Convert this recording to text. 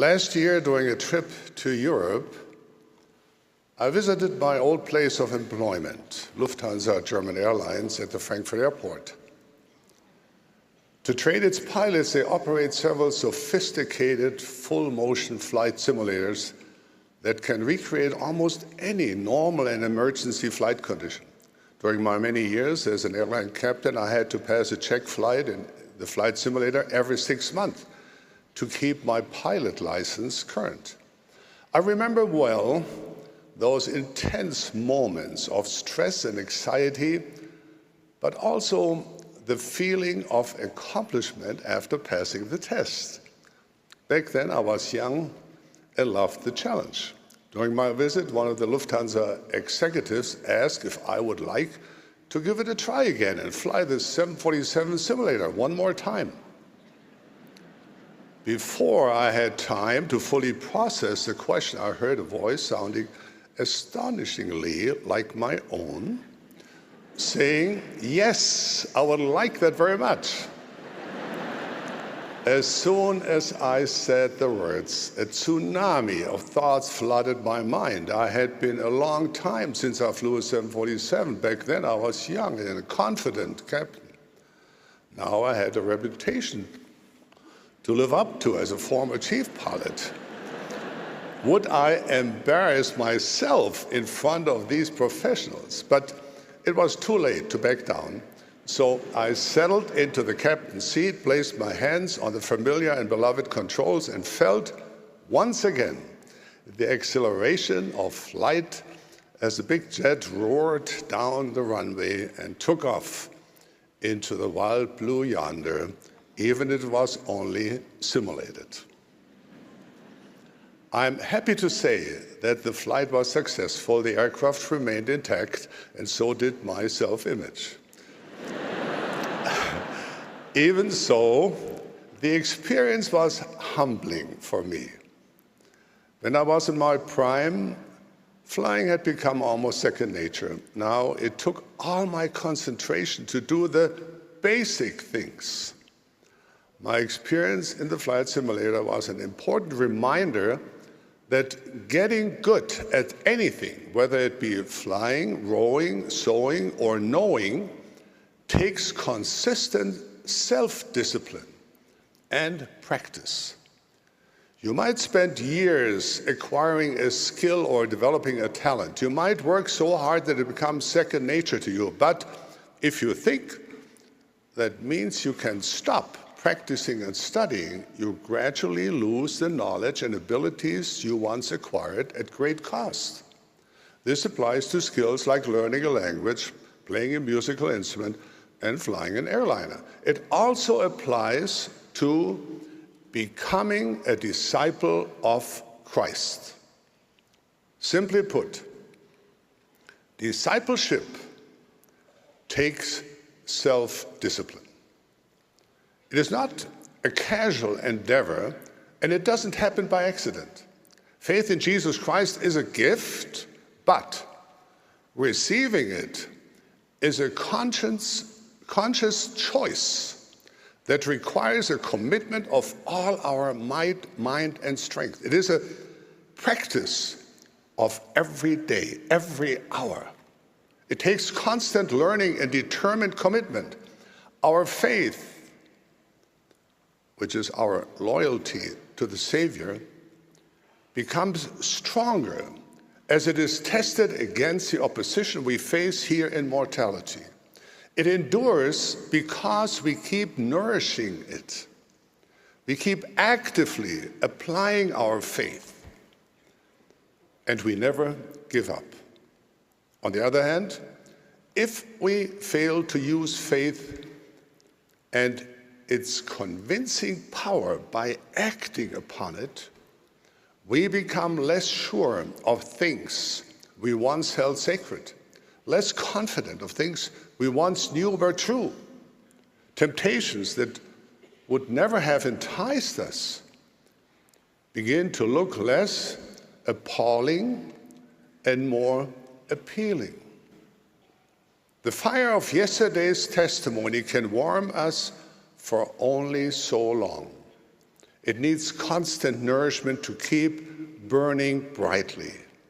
Last year, during a trip to Europe, I visited my old place of employment, Lufthansa German Airlines, at the Frankfurt airport. To train its pilots, they operate several sophisticated full-motion flight simulators that can recreate almost any normal and emergency flight condition. During my many years as an airline captain, I had to pass a check flight in the flight simulator every 6 months to keep my pilot license current. I remember well those intense moments of stress and anxiety, but also the feeling of accomplishment after passing the test. Back then, I was young and loved the challenge. During my visit, one of the Lufthansa executives asked if I would like to give it a try again and fly the 747 simulator one more time. Before I had time to fully process the question, I heard a voice sounding astonishingly like my own, saying, "Yes, I would like that very much." As soon as I said the words, a tsunami of thoughts flooded my mind. I had been a long time since I flew a 747. Back then I was young and a confident captain. Now I had a reputation to live up to as a former chief pilot. Would I embarrass myself in front of these professionals? But it was too late to back down. So I settled into the captain's seat, placed my hands on the familiar and beloved controls, and felt once again the exhilaration of flight as the big jet roared down the runway and took off into the wild blue yonder, even if it was only simulated. I'm happy to say that the flight was successful, the aircraft remained intact, and so did my self-image. Even so, the experience was humbling for me. When I was in my prime, flying had become almost second nature. Now it took all my concentration to do the basic things. My experience in the flight simulator was an important reminder that getting good at anything, whether it be flying, rowing, sewing, or knowing, takes consistent self-discipline and practice. You might spend years acquiring a skill or developing a talent. You might work so hard that it becomes second nature to you. But if you think that means you can stop practicing and studying, you gradually lose the knowledge and abilities you once acquired at great cost. This applies to skills like learning a language, playing a musical instrument, and flying an airliner. It also applies to becoming a disciple of Christ. Simply put, discipleship takes self-discipline. It is not a casual endeavor, and it doesn't happen by accident. Faith in Jesus Christ is a gift, but receiving it is a conscious choice that requires a commitment of all our might, mind, and strength. It is a practice of every day, every hour. It takes constant learning and determined commitment. Our faith, which is our loyalty to the Savior, becomes stronger as it is tested against the opposition we face here in mortality. It endures because we keep nourishing it. We keep actively applying our faith, and we never give up. On the other hand, if we fail to use faith and its convincing power by acting upon it, we become less sure of things we once held sacred, less confident of things we once knew were true. Temptations that would never have enticed us begin to look less appalling and more appealing. The fire of yesterday's testimony can warm us for only so long. It needs constant nourishment to keep burning brightly.